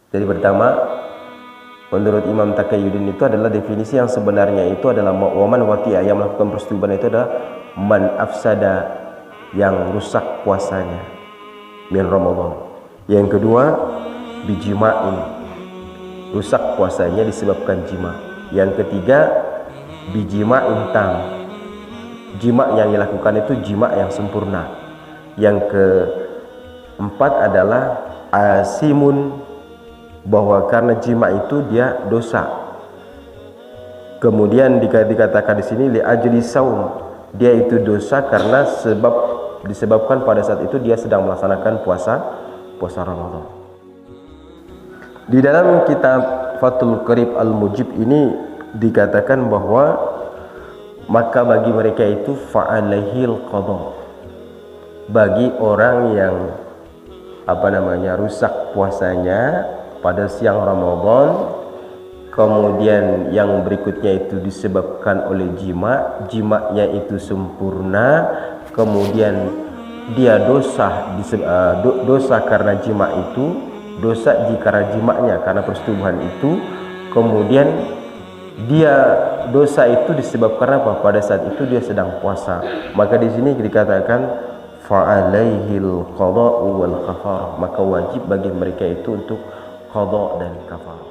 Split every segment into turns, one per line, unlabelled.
Jadi pertama, menurut Imam Taqiyuddin itu adalah definisi yang sebenarnya itu adalah waman wati'a, yang melakukan persetubuhan itu adalah man afsada, yang rusak puasanya min Ramadan. Yang kedua, bijima'in, rusak puasanya disebabkan jima. Yang ketiga, bijima'in tam, jima yang dilakukan itu jima yang sempurna. Yang keempat adalah asimun, bahwa karena jima itu dia dosa. Kemudian dikatakan di sini li ajli saum, dia itu dosa karena disebabkan pada saat itu dia sedang melaksanakan puasa Ramadan. Di dalam kitab Fathul Qarib Al-Mujib ini dikatakan bahwa maka bagi mereka itu fa'alaihil qadha, bagi orang yang rusak puasanya pada siang Ramadan, kemudian yang berikutnya itu disebabkan oleh jimanya itu sempurna, kemudian dia dosa karena jima itu, dosa karena jimanya, karena persetubuhan itu, kemudian dia dosa itu disebabkan apa? Pada saat itu dia sedang puasa. Maka di sini dikatakan fa'alaihil qada'u wal kafarah, maka wajib bagi mereka itu untuk qada' dan kafarah.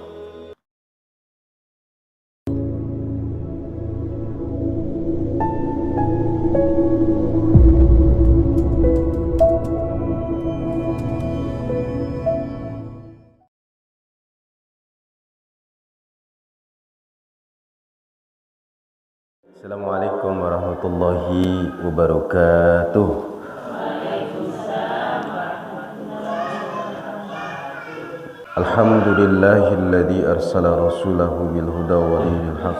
Assalamualaikum warahmatullahi wabarakatuh. Alhamdulillahilladzi arsala rasulahu bil huda wa dinil haq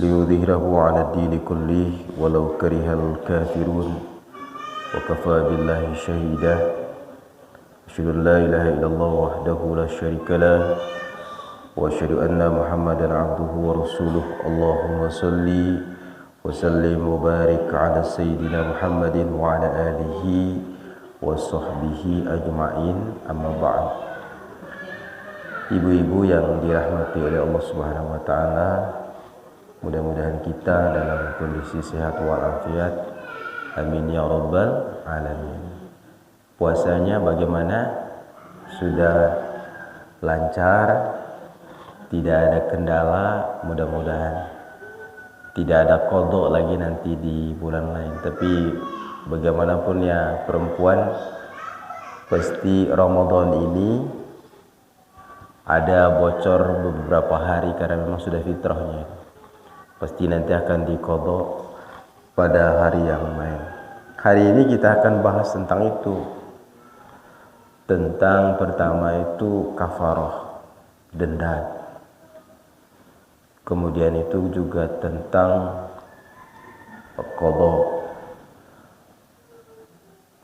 liyudhhirahu 'ala ad-dini kullih walau karihal kafirun wa kafa billahi shahida. Asyhadu an la ilaha illallah wahdahu la syarika lah wa asyhadu anna Muhammadan 'abduhu wa rasuluh. Allahumma shalli wa sallim wa barik 'ala sayyidina Muhammadin wa 'ala alihi wa sahbihi ajma'in, amma ba'd. Ibu-ibu yang dirahmati oleh Allah Subhanahu wa taala, mudah-mudahan kita dalam kondisi sehat walafiat. Amin ya rabbal alamin. Puasanya bagaimana? Sudah lancar? Tidak ada kendala? Mudah-mudahan tidak ada qada lagi nanti di bulan lain. Tapi bagaimanapun ya perempuan, pasti Ramadan ini ada bocor beberapa hari karena memang sudah fitrahnya. Pasti nanti akan diqada pada hari yang lain. Hari ini kita akan bahas tentang itu. Tentang pertama itu kafarah, denda. Kemudian itu juga tentang qada.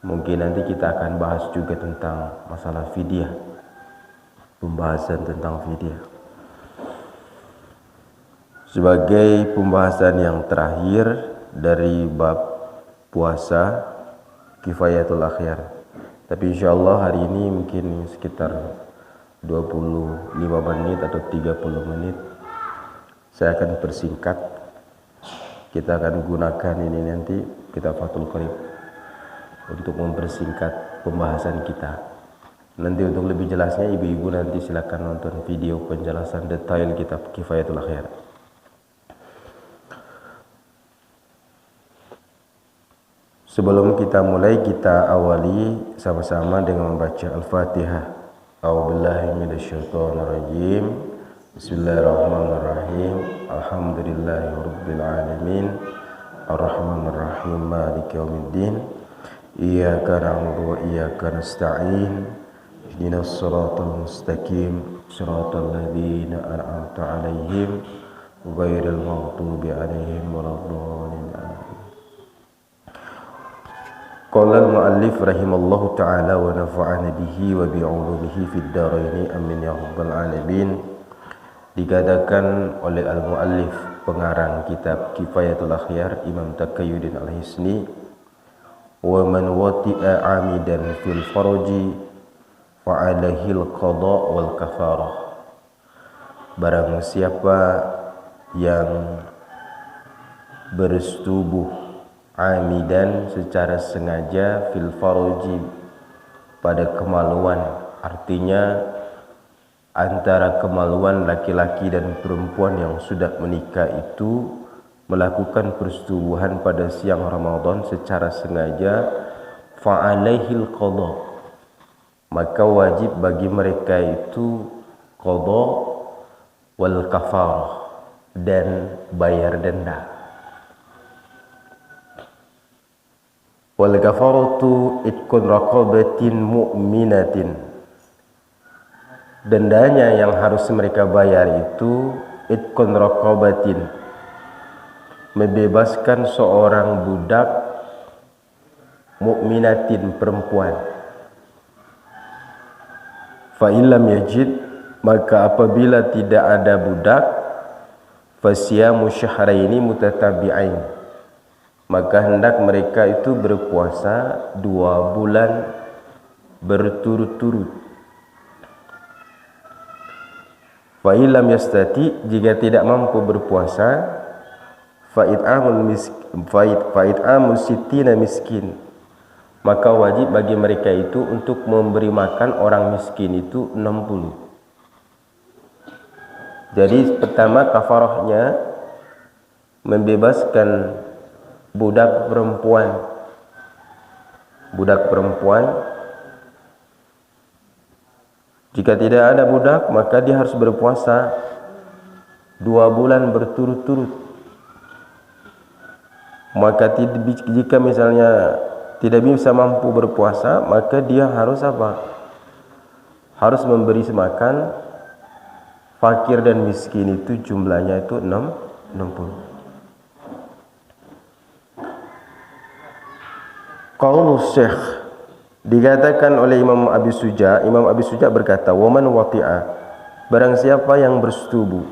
Mungkin nanti kita akan bahas juga tentang masalah fidyah, pembahasan tentang fidyah. Sebagai pembahasan yang terakhir dari bab puasa Kifayatul Akhyar. Tapi insyaallah hari ini mungkin sekitar 25 menit atau 30 menit saya akan persingkat. Kita akan gunakan ini nanti kitab Fathul Qarib untuk mempersingkat pembahasan kita. Nanti untuk lebih jelasnya ibu-ibu nanti silakan nonton video penjelasan detail kitab Kifayatul Akhyar. Sebelum kita mulai, kita awali sama-sama dengan membaca Al-Fatihah. A'udzubillahi minasyaitonirrajim. Bismillahirrahmanirrahim. Alhamdulillahirabbil alamin. Arrahmanirrahim. Maliki yaumiddin. Iyyaka na'budu wa iyyaka nasta'in. Ihdinas siratal mustaqim. Siratal ladzina an'amta 'alaihim ghairil maghdubi 'alaihim waladdallin. Qala al-mu'allif rahimallahu ta'ala wa nafa'ana bihi wa bi'ulumihi fid dharain amin ya rabbal alamin. Dikatakan oleh al-mu'allif, pengarang kitab Kifayatul Akhyar, Imam Taqiyuddin Al-Hisni, wa man wati'a 'amidan fil farji wa alaihil qada wal kafarah. Barang siapa yang bersetubuh amidan secara sengaja fil farji pada kemaluan, artinya antara kemaluan laki-laki dan perempuan yang sudah menikah itu melakukan persetubuhan pada siang Ramadan secara sengaja, fa'alaihil qada, maka wajib bagi mereka itu qada wal kafarah, dan bayar denda. Wal kafaratu itqun raqabatin mu'minatin, dendanya yang harus mereka bayar itu itqun raqabatin, membebaskan seorang budak mukminatin, perempuan. Fa illam yajid, maka apabila tidak ada budak, fasiyamu syahraini mutatabi'ain, maka hendak mereka itu berpuasa 2 bulan berturut-turut. Fa illam yastati, jika tidak mampu berpuasa, fa'it'amul sittina miskin, maka wajib bagi mereka itu untuk memberi makan orang miskin itu 60. Jadi pertama kafarahnya membebaskan budak perempuan. Jika tidak ada budak, maka dia harus berpuasa 2 bulan berturut-turut. Maka jika misalnya tidak bisa mampu berpuasa, maka dia harus apa? Harus memberi makan fakir dan miskin, itu jumlahnya itu 60. Qaulus Syekh, dikatakan oleh Imam Abi Suja berkata, waman wati'a, barang siapa yang bersetubuh.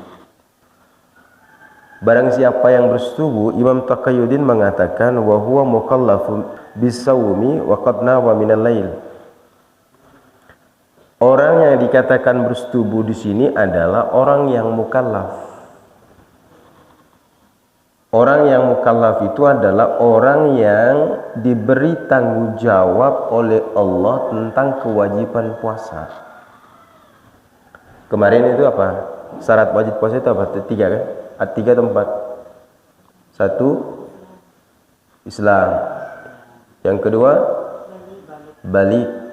Barang siapa yang bersetubuh, Imam Taqiyuddin mengatakan wa huwa mukallafun bisawmi wa qad nawa minal lail. Orang yang dikatakan bersetubuh di sini adalah orang yang mukallaf. Orang yang mukallaf itu adalah orang yang diberi tanggung jawab oleh Allah tentang kewajiban puasa. Kemarin itu apa? Syarat wajib puasa itu apa? 3 kan? 3 atau 4? 1, Islam. Yang kedua, balik.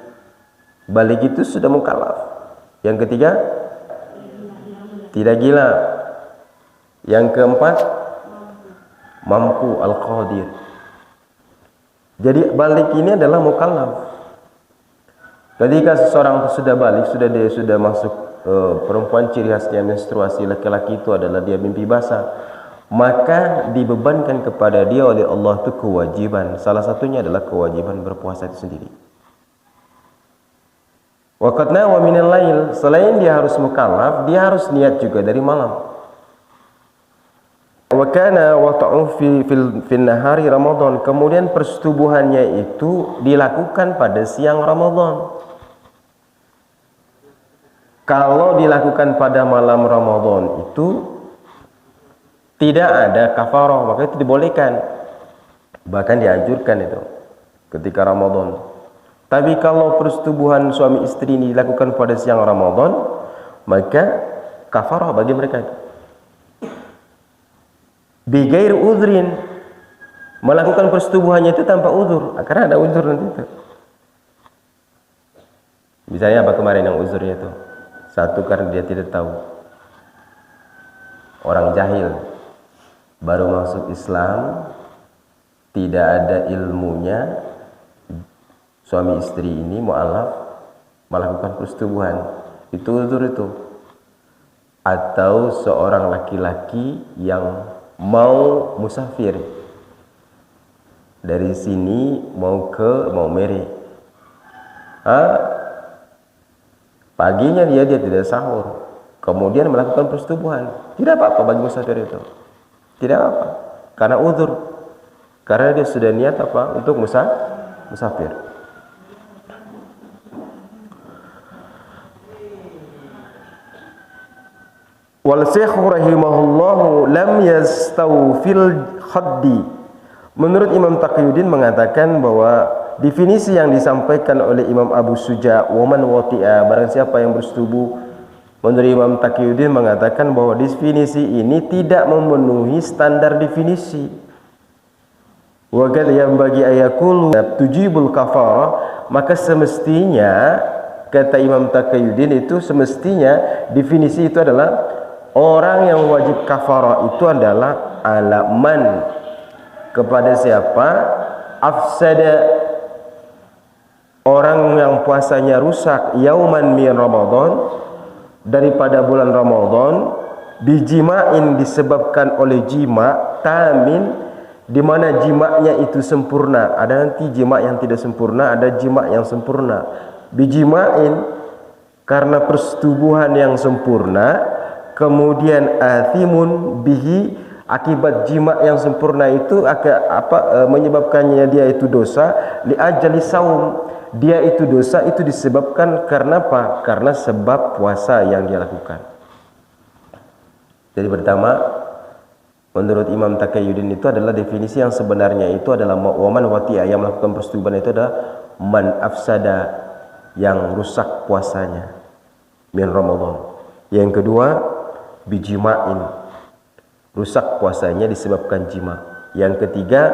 Balik itu sudah mukallaf. Yang ketiga, tidak gila. Yang keempat, mampu, al-qadir. Jadi balik ini adalah mukallaf. Ketika seseorang sudah balik, sudah masuk perempuan ciri khasnya menstruasi, laki-laki itu adalah dia mimpi basah, maka dibebankan kepada dia oleh Allah itu kewajiban. Salah satunya adalah kewajiban berpuasa itu sendiri. Waqatna wa minal lail, selain dia harus mukallaf, dia harus niat juga dari malam. Wa kana wata'u fil nahari Ramadan, kemudian persetubuhannya itu dilakukan pada siang Ramadan. Kalau dilakukan pada malam Ramadan itu tidak ada kafarah, maka itu dibolehkan, bahkan dianjurkan itu ketika Ramadan. Tapi kalau persetubuhan suami istri ini dilakukan pada siang Ramadan, maka kafarah bagi mereka itu. Bighair udhrin, melakukan persetubuhannya itu tanpa uzur, karena ada uzur nanti itu. Misalnya apa kemarin yang uzurnya itu? 1, karena dia tidak tahu, orang jahil, baru masuk Islam, tidak ada ilmunya, suami istri ini mu'alaf melakukan persetubuhan, itu uzur itu. Atau seorang laki-laki yang mau musafir dari sini mau ke Maumere, paginya dia tidak sahur, kemudian melakukan persetubuhan, tidak apa-apa bagi musafir itu, tidak apa, karena uzur, karena dia sudah niat apa untuk musafir. Wal Syekh rahimahullahu lam yastawfil khaddi. Menurut Imam Taqiyuddin mengatakan bahwa definisi yang disampaikan oleh Imam Abu Suja waman wati'a, barang siapa yang bersetubuh, menurut Imam Taqiyuddin mengatakan bahwa definisi ini tidak memenuhi standar definisi. Wa qad yang bagi ayakulu tujibul kafarah, maka semestinya kata Imam Taqiyuddin itu semestinya definisi itu adalah orang yang wajib kafarah itu adalah alaman, kepada siapa? Afsada, orang yang puasanya rusak, yauman min Ramadan, daripada bulan Ramadan, bijima'in, disebabkan oleh jima, tamin, di mana jimaknya itu sempurna. Ada nanti jimak yang tidak sempurna, ada jimak yang sempurna. Bijima'in, karena persetubuhan yang sempurna. Kemudian athimun bihi, akibat jimak yang sempurna itu menyebabkannya dia itu dosa. Li ajali saum, dia itu dosa itu disebabkan karena apa? Karena sebab puasa yang dia lakukan. Jadi pertama, menurut Imam Taqiyuddin itu adalah definisi yang sebenarnya itu adalah waman wati'a, yang melakukan persetubuhan itu adalah man afsada, yang rusak puasanya min Ramadan. Yang kedua, bijima'in, rusak puasanya disebabkan jima. Yang ketiga,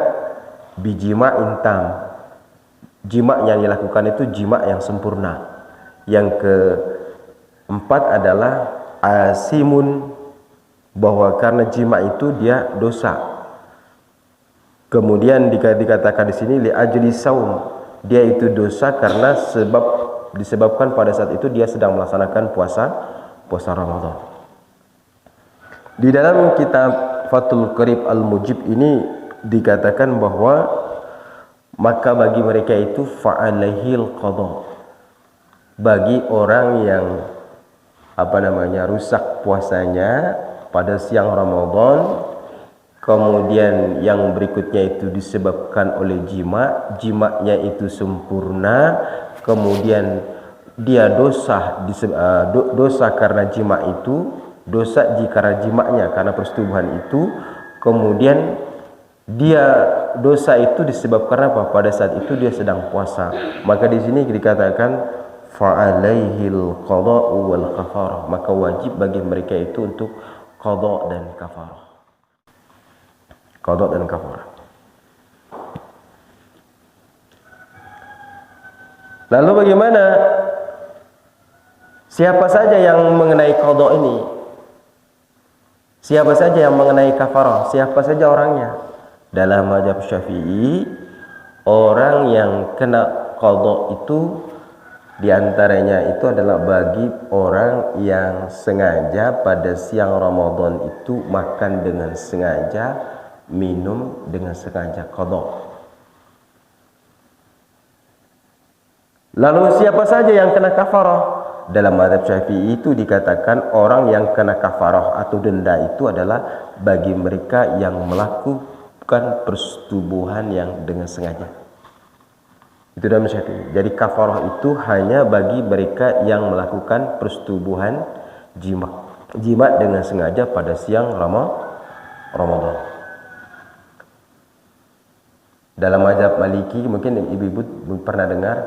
bijima'in tam, jima yang dilakukan itu jima yang sempurna. Yang keempat adalah asimun, bahwa karena jima itu dia dosa. Kemudian dikatakan di sini li ajli saum, dia itu dosa karena disebabkan pada saat itu dia sedang melaksanakan puasa Ramadan. Di dalam kitab Fathul Qarib Al-Mujib ini dikatakan bahwa maka bagi mereka itu fa'alaihil qadha, bagi orang yang rusak puasanya pada siang Ramadan, kemudian yang berikutnya itu disebabkan oleh jimaknya itu sempurna, kemudian dia dosa karena jima itu, dosa jika jimaknya karena persetubuhan itu, kemudian dia dosa itu disebabkan apa? Pada saat itu dia sedang puasa. Maka di sini dikatakan fa'alaihil qada'u wal kafarah, maka wajib bagi mereka itu untuk qada' dan kafarah. Qada' dan kafarah. Lalu bagaimana? Siapa saja yang mengenai qada' ini? Siapa saja yang mengenai kafarah? Siapa saja orangnya? Dalam mazhab Syafi'i, orang yang kena qada' itu diantaranya itu adalah bagi orang yang sengaja pada siang Ramadan itu makan dengan sengaja, minum dengan sengaja, qada'. Lalu siapa saja yang kena kafarah? Dalam mazhab Syafi'i itu dikatakan orang yang kena kafarah atau denda itu adalah bagi mereka yang melakukan persetubuhan yang dengan sengaja. Itu dalam Syafi'i. Jadi kafarah itu hanya bagi mereka yang melakukan persetubuhan jima dengan sengaja pada siang Ramadan. Dalam mazhab Maliki, mungkin ibu-ibu pernah dengar,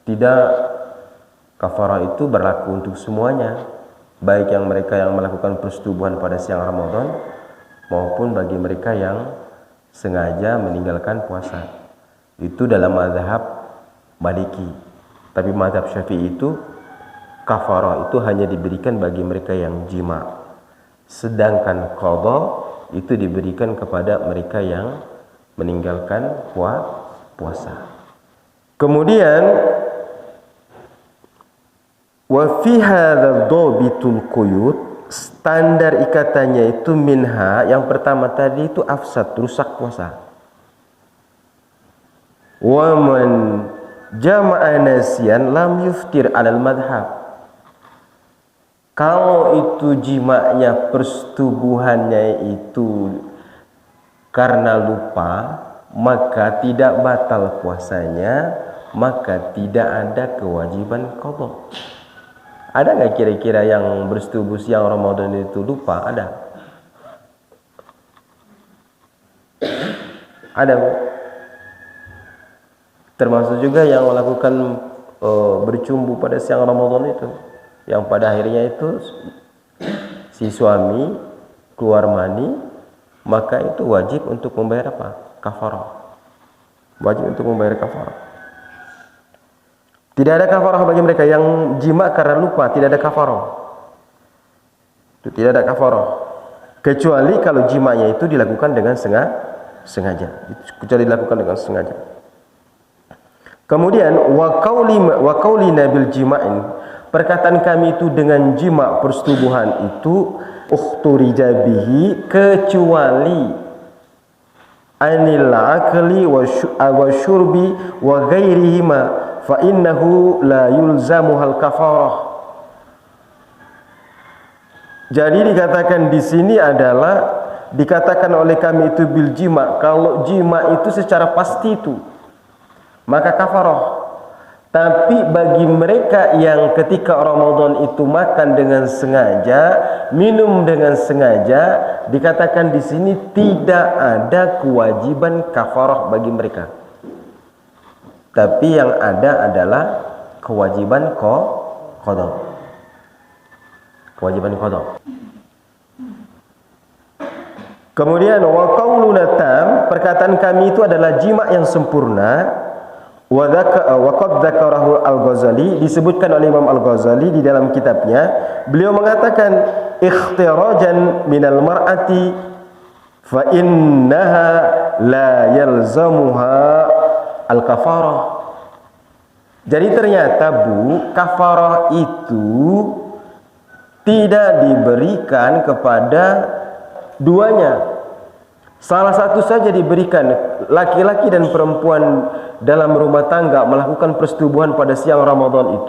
tidak, kafarah itu berlaku untuk semuanya, baik yang mereka yang melakukan persetubuhan pada siang Ramadan maupun bagi mereka yang sengaja meninggalkan puasa. Itu dalam mazhab Maliki. Tapi mazhab Syafi'i itu kafarah itu hanya diberikan bagi mereka yang jima, sedangkan qada itu diberikan kepada mereka yang meninggalkan puasa. Kemudian wa fi hadzal dhabitul quyut, standar ikatannya itu minha, yang pertama tadi itu afsad, rusak puasa. Wa man jama'a nasiyan lam yuftir alal madhab, kalau itu jimaknya persetubuhannya itu karena lupa, maka tidak batal puasanya, maka tidak ada kewajiban qada. Ada nggak kira-kira yang bersetubuh siang Ramadan itu lupa? Ada? Ada. Termasuk juga yang melakukan bercumbu pada siang Ramadan itu, yang pada akhirnya itu si suami keluar mani, maka itu wajib untuk membayar apa? Kafarah. Wajib untuk membayar kafarah. Tidak ada kafarah bagi mereka yang jima karena lupa, tidak ada kafarah. Itu tidak ada kafarah. Kecuali kalau jimanya itu dilakukan dengan sengaja. Kecuali dilakukan dengan sengaja. Kemudian wa qaulina bil jima'in, perkataan kami itu dengan jima persetubuhan itu ukhturija bihi, kecuali anil akli wa syurbi wa ghairihima fa innahu la yulzamu hal kafarah. Jadi dikatakan di sini adalah dikatakan oleh kami itu bil jima, kalau jima itu secara pasti itu maka kafarah. Tapi bagi mereka yang ketika Ramadan itu makan dengan sengaja, minum dengan sengaja, dikatakan di sini tidak ada kewajiban kafarah bagi mereka. Tapi yang ada adalah kewajiban qada. Kewajiban qada. Kemudian wa qauluna tam, perkataan kami itu adalah jima yang sempurna. Wa qad dzakarahu Al-Ghazali, disebutkan oleh Imam Al-Ghazali di dalam kitabnya, beliau mengatakan ikhtirajan minal mar'ati fa innaha la yalzamuha al-kafarah. Jadi ternyata kafarah itu tidak diberikan kepada duanya. Salah satu saja diberikan, laki-laki dan perempuan dalam rumah tangga melakukan persetubuhan pada siang Ramadan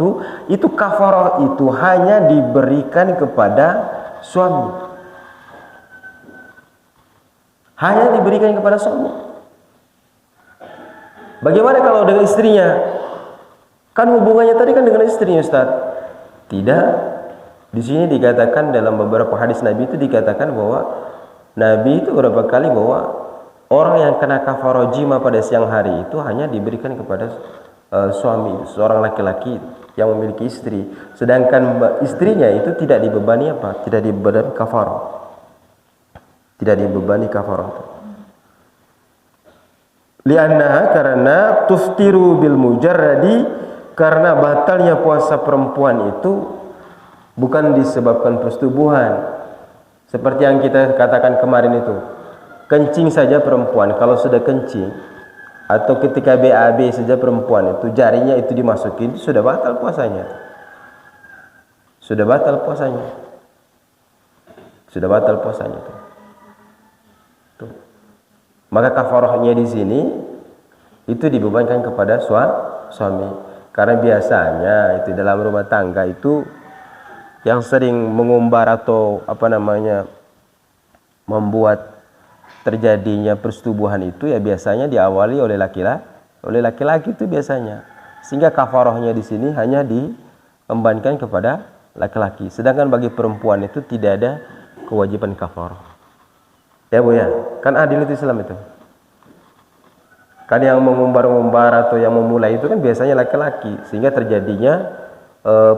itu kafarah itu hanya diberikan kepada suami. Hanya diberikan kepada suami. Bagaimana kalau dengan istrinya? Kan hubungannya tadi kan dengan istrinya, Ustaz. Tidak. Di sini dikatakan dalam beberapa hadis Nabi itu dikatakan bahwa Nabi itu beberapa kali bahwa orang yang kena kafarah jima pada siang hari itu hanya diberikan kepada suami, seorang laki-laki yang memiliki istri. Sedangkan istrinya itu tidak dibebani apa? Tidak dibebani kafarah. Tidak dibebani kafarah. Li'annaha, karena tuftiru bil mujarradi, karena batalnya puasa perempuan itu bukan disebabkan persetubuhan. Seperti yang kita katakan kemarin itu, kencing saja perempuan, kalau sudah kencing atau ketika BAB saja perempuan itu jarinya itu dimasukin, sudah batal puasanya. Sudah batal puasanya. Sudah batal puasanya. Tuh. Maka kafarahnya di sini itu dibebankan kepada suami. Karena biasanya itu dalam rumah tangga itu yang sering mengumbar atau membuat terjadinya persetubuhan itu ya biasanya diawali oleh laki-laki itu biasanya, sehingga kafarahnya di sini hanya diembankan kepada laki-laki, sedangkan bagi perempuan itu tidak ada kewajiban kafarah. Ya Bu ya, kan adil itu Islam itu. Kan yang mengumbar-umbar atau yang memulai itu kan biasanya laki-laki, sehingga terjadinya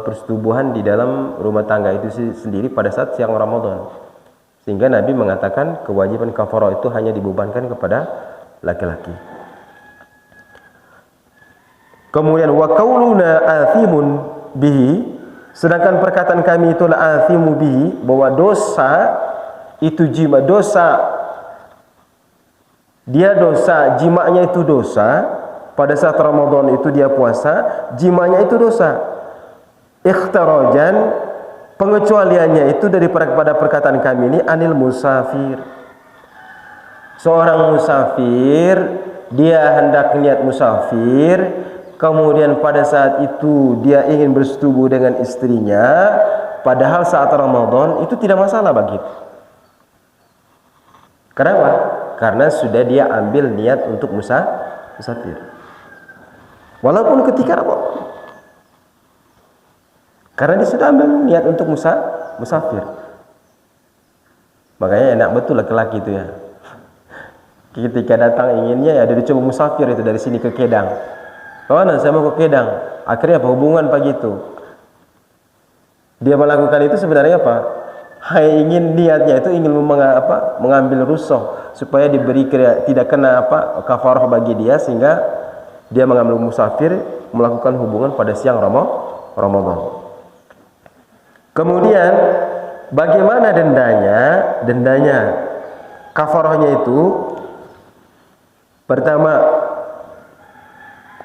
persetubuhan di dalam rumah tangga itu sendiri pada saat siang Ramadan, sehingga Nabi mengatakan kewajiban kafarah itu hanya dibebankan kepada laki-laki. Kemudian wa qauluna athimun bihi, sedangkan perkataan kami itulah athimu bihi, bahwa dosa itu jima, dosa dia dosa, jimanya itu dosa. Pada saat Ramadan itu dia puasa, jimanya itu dosa. Ikhtirajan, pengecualiannya itu daripada perkataan kami ini anil musafir. Seorang musafir, dia hendak niat musafir, kemudian pada saat itu dia ingin bersetubuh dengan istrinya, padahal saat Ramadan itu tidak masalah bagi. Kenapa? Karena sudah dia ambil niat untuk musafir. Walaupun ketika Ramadan. Karena dia sudah ambil niat untuk musafir. Makanya enak betul laki-laki itu ya. Ketika datang inginnya ya dia coba musafir itu dari sini ke Kedang. Mana saya mau ke Kedang. Akhirnya apa hubungan pagi itu? Dia melakukan itu sebenarnya apa? Ingin niatnya itu ingin mengambil rusuh supaya diberi tidak kena kafarah bagi dia, sehingga dia mengambil musafir melakukan hubungan pada siang Ramadan. Kemudian bagaimana dendanya? Dendanya kafarahnya itu pertama,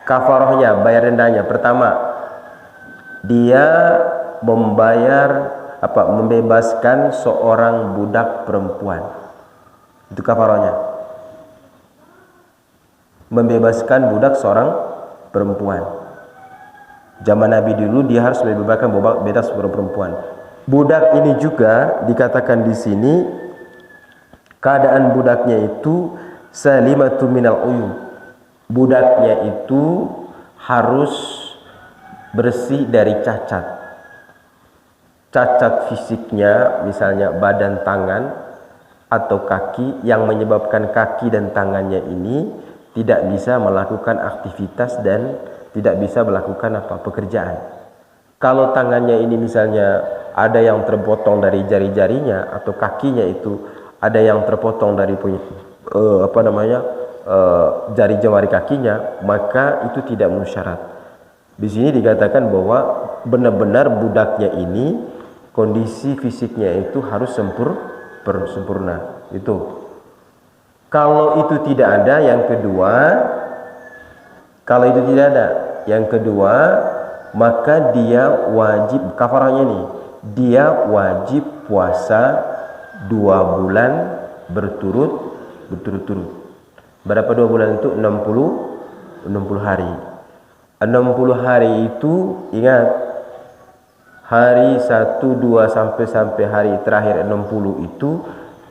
kafarahnya bayar dendanya pertama dia membebaskan seorang budak perempuan. Itu kafarahnya. Membebaskan budak seorang perempuan. Zaman Nabi dulu dia harus membebaskan budak seorang perempuan. Budak ini juga dikatakan di sini keadaan budaknya itu salimatu minal uyub. Budaknya itu harus bersih dari cacat. Cacat fisiknya, misalnya badan, tangan, atau kaki, yang menyebabkan kaki dan tangannya ini tidak bisa melakukan aktivitas dan tidak bisa melakukan pekerjaan. Kalau tangannya ini misalnya ada yang terpotong dari jari-jarinya, atau kakinya itu ada yang terpotong dari jari jemari kakinya, maka itu tidak memenuhi syarat. Di sini dikatakan bahwa benar-benar budaknya ini kondisi fisiknya itu harus sempurna. Itu. Kalau itu tidak ada, yang kedua, maka dia wajib, kafarahnya nih, dia wajib puasa 2 bulan berturut-turut. Berapa 2 bulan itu? 60 hari. 60 hari itu ingat, hari 1, 2 sampai hari terakhir 60 itu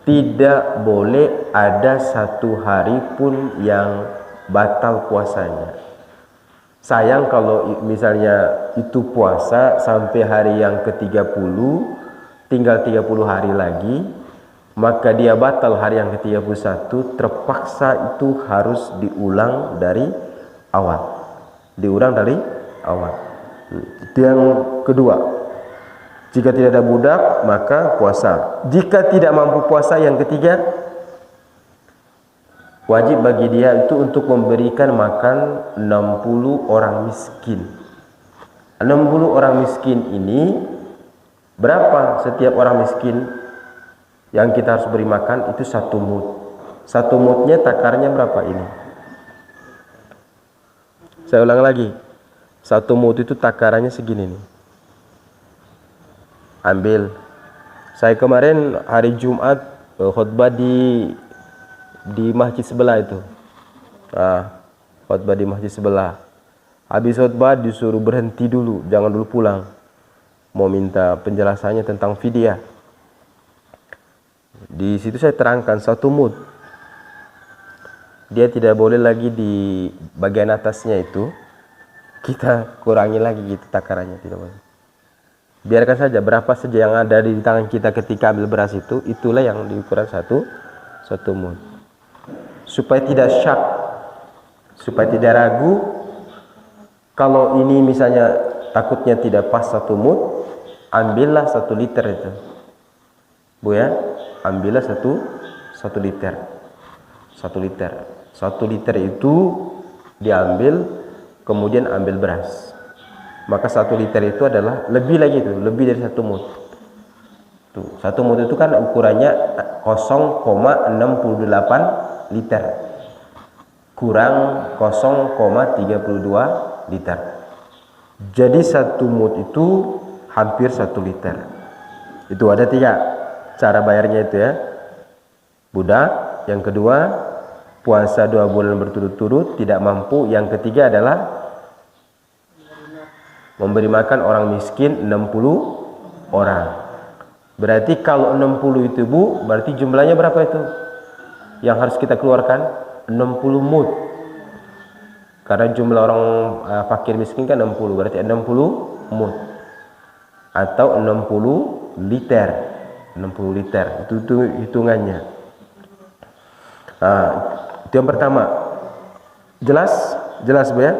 tidak boleh ada 1 hari pun yang batal puasanya. Sayang kalau misalnya itu puasa sampai hari yang ke-30, tinggal 30 hari lagi, maka dia batal hari yang ke-31, terpaksa itu harus diulang dari awal. Itu yang kedua. Jika tidak ada budak, maka puasa. Jika tidak mampu puasa, yang ketiga, wajib bagi dia itu untuk memberikan makan 60 orang miskin. 60 orang miskin ini, berapa setiap orang miskin yang kita harus beri makan? Itu 1 mud. 1 mudnya takarnya berapa ini? Saya ulang lagi. 1 mud itu takarannya segini nih. Ambil. Saya kemarin hari Jumat khutbah di masjid sebelah itu. Khutbah di masjid sebelah. Habis khutbah disuruh berhenti dulu, jangan dulu pulang. Mau minta penjelasannya tentang fidyah. Di situ saya terangkan 1 mud. Dia tidak boleh lagi di bagian atasnya itu kita kurangi lagi gitu takarannya, tidak boleh. Biarkan saja berapa saja yang ada di tangan kita ketika ambil beras itu, itulah yang diukuran 1 mud. Supaya tidak syak, supaya tidak ragu. Kalau ini misalnya takutnya tidak pas 1 mud, ambillah 1 liter itu. Bu ya, ambillah 1 liter. 1 liter. 1 liter itu diambil, kemudian ambil beras. Maka 1 liter itu adalah lebih lagi itu, lebih dari 1 mud. Tuh, 1 mud itu kan ukurannya 0,68 liter. Kurang 0,32 liter. Jadi 1 mud itu hampir 1 liter. Itu ada 3 cara bayarnya itu ya. Budak, yang kedua puasa 2 bulan berturut-turut tidak mampu, yang ketiga adalah memberi makan orang miskin 60 orang. Berarti kalau 60 itu Bu, berarti jumlahnya berapa itu yang harus kita keluarkan? 60 mud. Karena jumlah orang fakir miskin kan 60, berarti 60 mud. atau 60 liter. 60 liter itu hitungannya. Itu yang pertama. Jelas Bu ya?